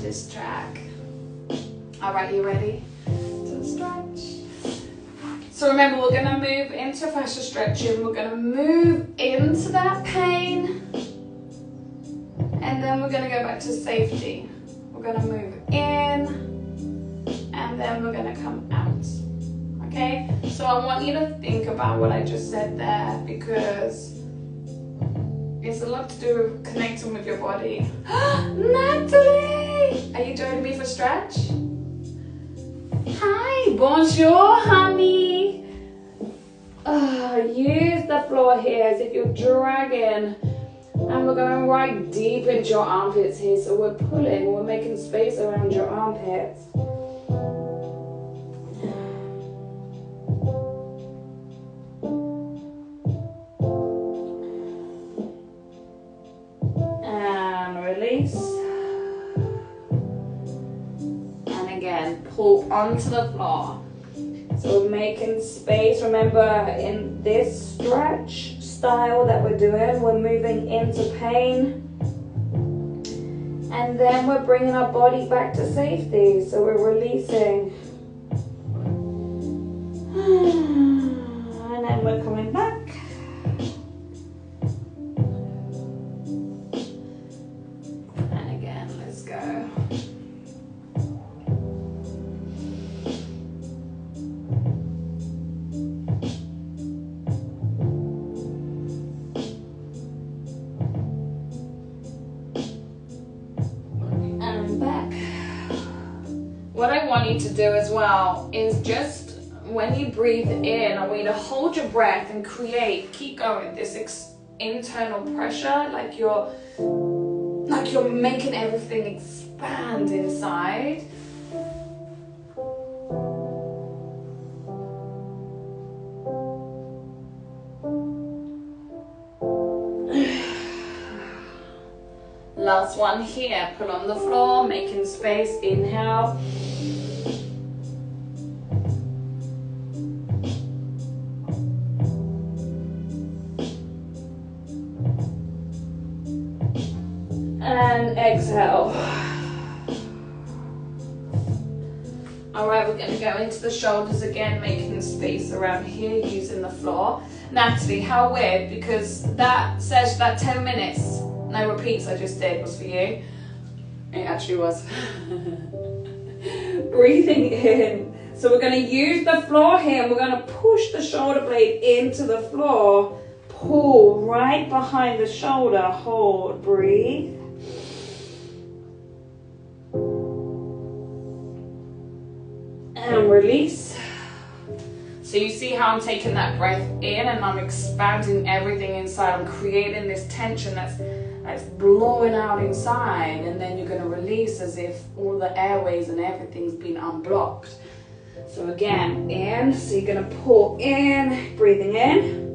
this track. All right, you ready to stretch? So remember, we're gonna move into fascia stretching. We're gonna move into that pain, and then we're gonna go back to safety. We're gonna move in, and then we're gonna come out. Okay? So I want you to think about what I just said there, because it's a lot to do with connecting with your body. Natalie! Are you joining me for stretch? Hi, bonjour, honey. Use the floor here as if you're dragging. And we're going right deep into your armpits here. So we're pulling, we're making space around your armpits. And again, pull onto the floor. So we're making space. Remember, in this stretch style that we're doing, we're moving into pain, and then we're bringing our body back to safety. So we're releasing, and then we're coming back. What I want you to do as well is just when you breathe in, I want you to hold your breath and keep going, this internal pressure, like you're making everything expand inside. Last one here, pull on the floor, making space, inhale. And exhale. All right, we're gonna go into the shoulders again, making space around here, using the floor. Natalie, how weird, because that says that 10 minutes, no repeats I just did was for you. It actually was. Breathing in. So we're gonna use the floor here, and we're gonna push the shoulder blade into the floor, pull right behind the shoulder, hold, breathe. And release. So you see how I'm taking that breath in and I'm expanding everything inside. I'm creating this tension that's blowing out inside, and then you're going to release as if all the airways and everything's been unblocked. So again, in. So you're going to pull in, breathing in.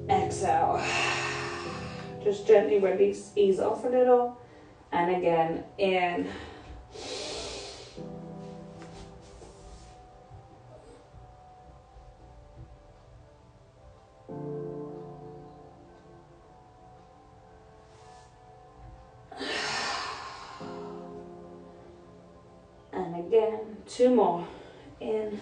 Exhale. Just gently release, ease off a little. And again, in. And again, 2 more. In.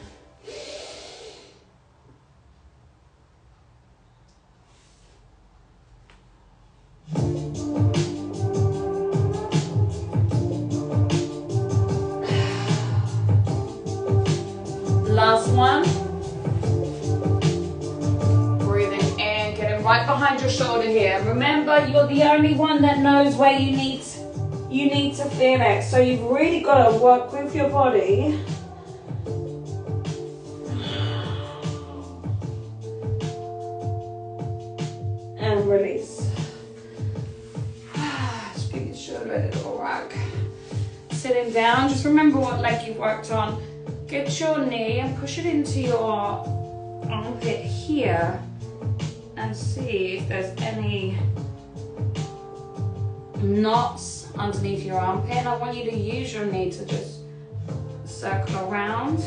Last one. Breathing in, getting right behind your shoulder here. Remember, you're the only one that knows where you need to feel it. So you've really got to work with your body. And release. Just give your shoulder a little rag. Sitting down, just remember what leg you've worked on. Get your knee and push it into your armpit here and see if there's any knots underneath your armpit. And I want you to use your knee to just circle around.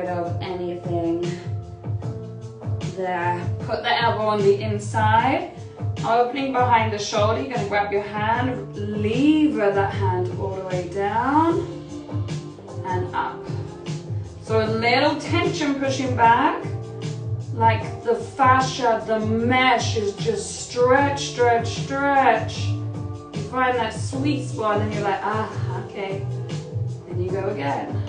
rid of anything there. Put the elbow on the inside, opening behind the shoulder. You're going to grab your hand, lever that hand all the way down and up. So a little tension pushing back, like the fascia, the mesh is just stretch, stretch, stretch. You find that sweet spot and you're like, ah, okay. Then you go again.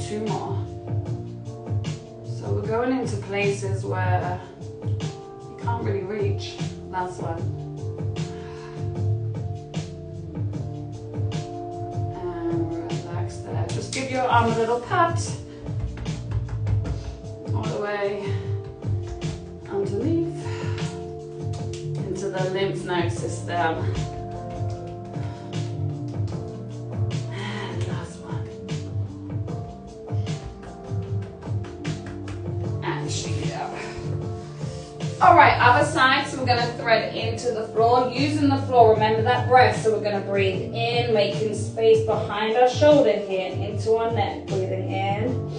Two more. So we're going into places where you can't really reach. Last one. And relax there. Just give your arm a little pat. All the way underneath into the lymph node system. All right, other side, so we're gonna thread into the floor, using the floor, remember that breath, so we're gonna breathe in, making space behind our shoulder here, into our neck, breathing in.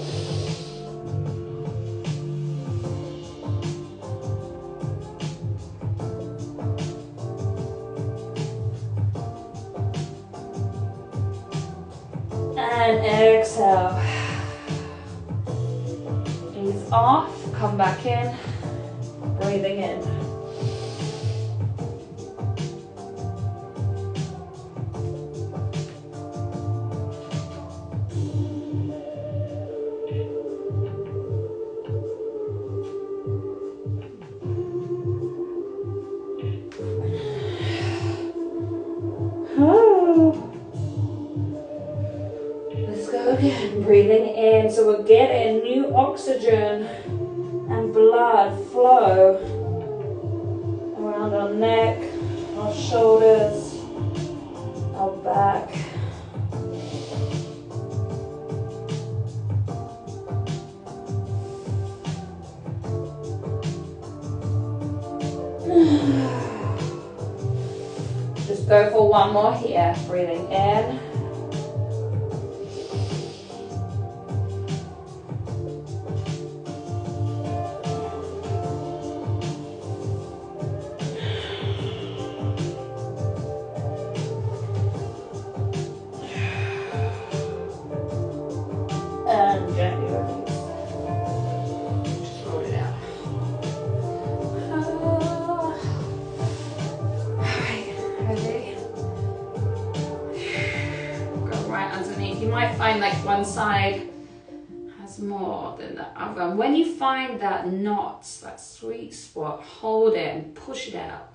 And exhale. Ease off, come back in. Breathing in. Let's go again. Breathing in. So we're getting new oxygen and blood flow around our neck, our shoulders, our back. Just go for one more here, breathing in. And gently release. Just roll it out. Alright, ready? Go right underneath. You might find like one side has more than the other. When you find that knot, that sweet spot, hold it and push it out.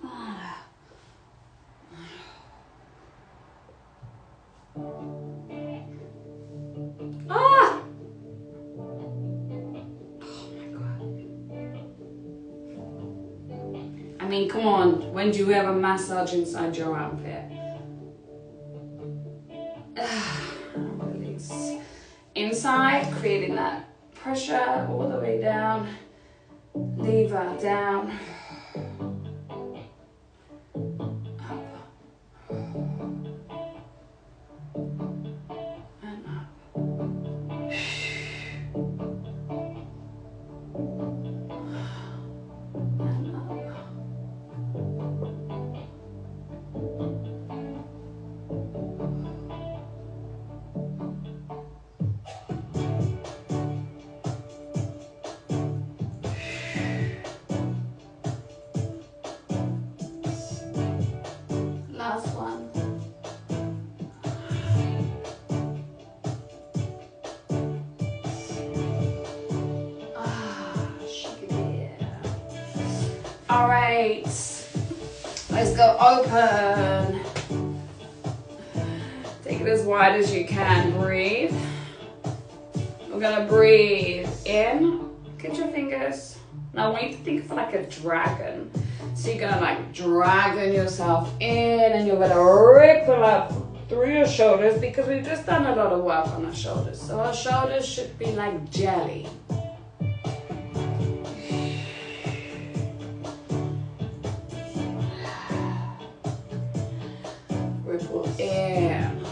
Ah! Oh my God. I mean, come on, when do you ever massage inside your armpit? Release. Inside, creating that pressure all the way down. Lever down. Last one. Shake it here. All right, let's go open. Take it as wide as you can, breathe. We're gonna breathe in, look at your fingers. Now I want you to think of like a dragon. So you're gonna like dragon yourself in and you're gonna ripple up through your shoulders because we've just done a lot of work on our shoulders. So our shoulders should be like jelly. Ripple in.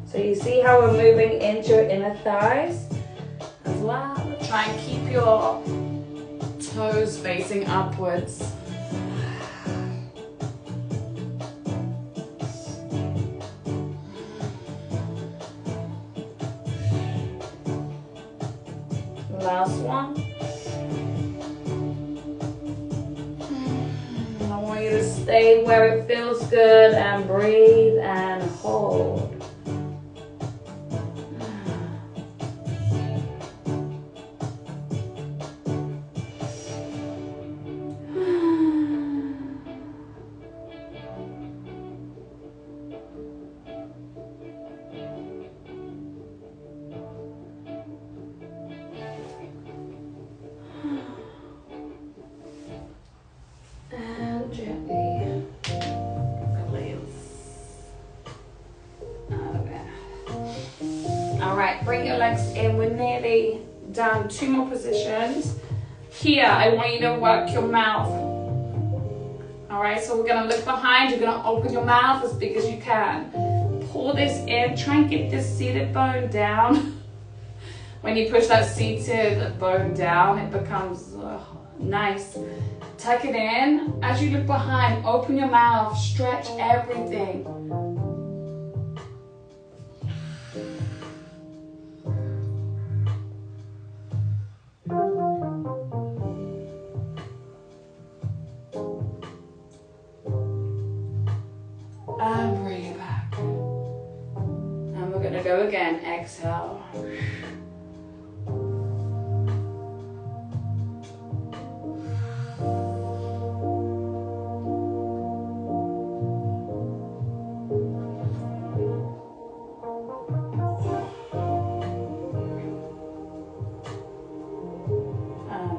So you see how we're moving into your inner thighs as well. Try and keep your toes facing upwards. Last one. I want you to stay where it feels good and breathe and hold. Gently release. Okay. All right, bring your legs in. We're nearly done. 2 more positions. Here, I want you to work your mouth. All right, so we're gonna look behind. You're gonna open your mouth as big as you can. Pull this in. Try and get this seated bone down. When you push that seated bone down, it becomes nice. Tuck it in. As you look behind, open your mouth, stretch everything. And bring it back. And we're gonna go again. Exhale.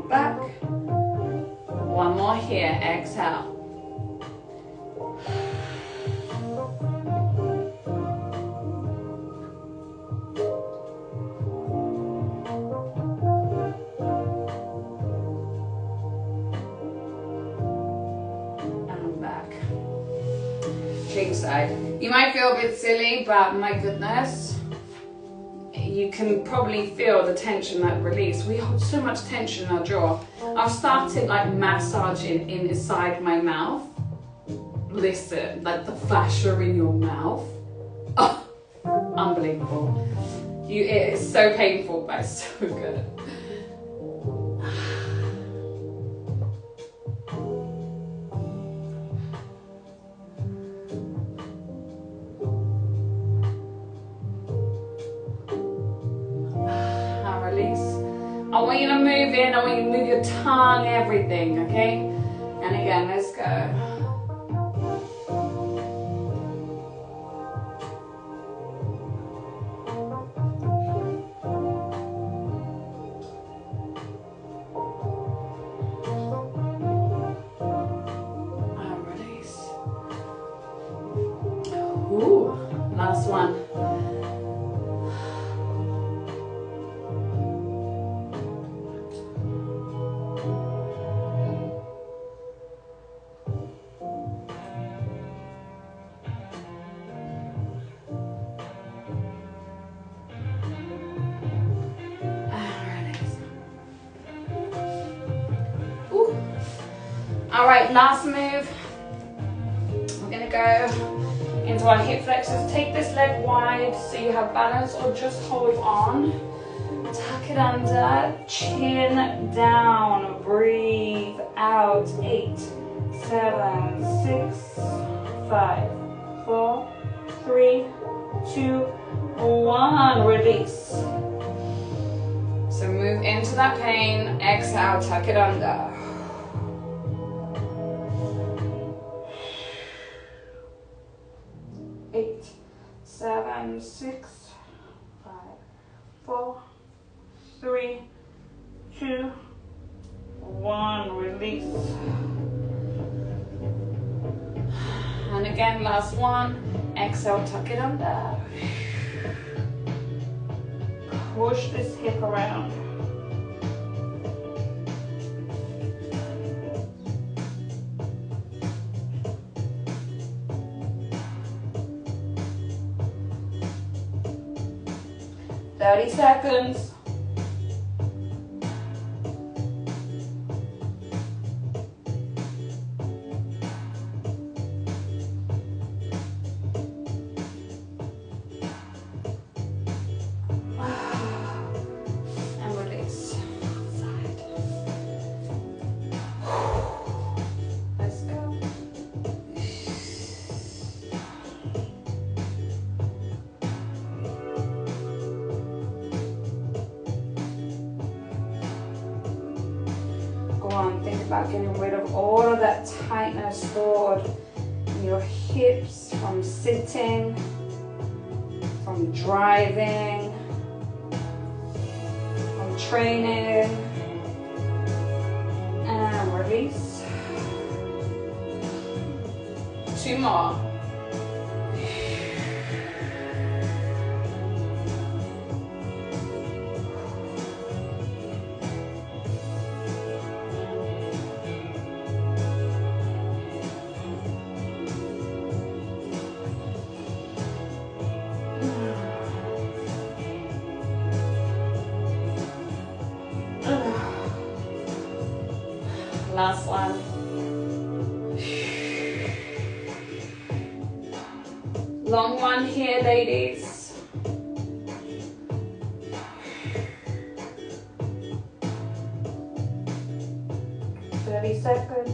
Back. One more here. Exhale. And back. King side. You might feel a bit silly, but my goodness. You can probably feel the tension that release. We hold so much tension in our jaw. I've started like massaging inside my mouth. Listen, like the fascia in your mouth. Oh, unbelievable. It is so painful, but it's so good. I want you to move in, I want you to move your tongue, everything, okay? And again, let's go. And release. Ooh, last one. All right, last move. We're gonna go into our hip flexors. Take this leg wide so you have balance, or just hold on. Tuck it under, chin down, breathe out. 8, 7, 6, 5, 4, 3, 2, 1. Release. So move into that pain. Exhale, tuck it under. 8, 7, 6, 5, 4, 3, 2, 1. Release. And again, last one. Exhale, tuck it under. Push this hip around. Thirty seconds. Think about getting rid of all of that tightness stored in your hips from sitting, from driving, from training, and release. 2 more. Last one. Long one here, ladies. Thirty seconds.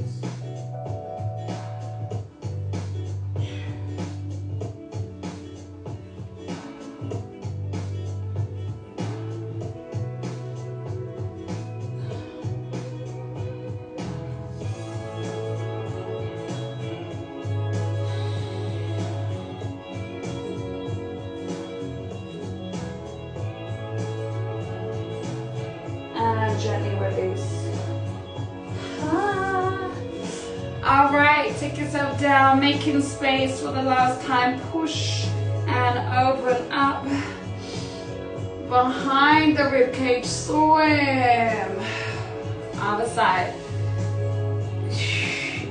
Gently release. All right, take yourself down, making space for the last time. Push and open up behind the ribcage. Swim. Other side.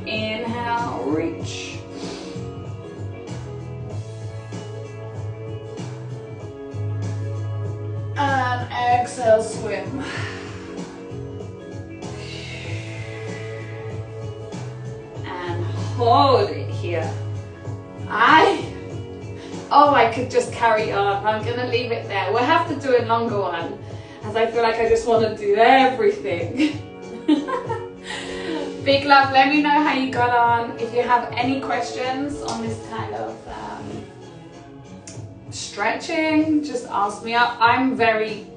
Inhale, reach. And exhale, swim. Hold it here. I could just carry on. I'm gonna leave it there. We'll have to do a longer one, as I feel like I just want to do everything. Big love. Let me know how you got on. If you have any questions on this kind of stretching, just ask me up. I'm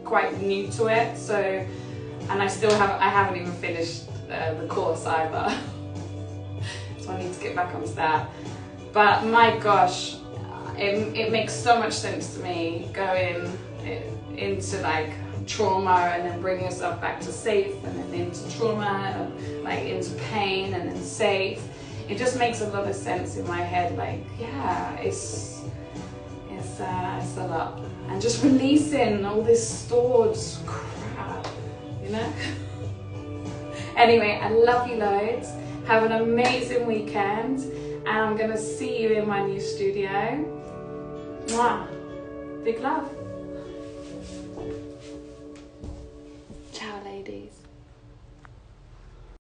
quite new to it, so, and I haven't even finished the course either. So I need to get back onto that. But my gosh, it makes so much sense to me going into like trauma and then bringing yourself back to safe, and then into trauma and like into pain and then safe. It just makes a lot of sense in my head. Like, yeah, it's a lot. And just releasing all this stored crap, you know? Anyway, I love you loads. Have an amazing weekend, and I'm gonna see you in my new studio. Mwah. Big love.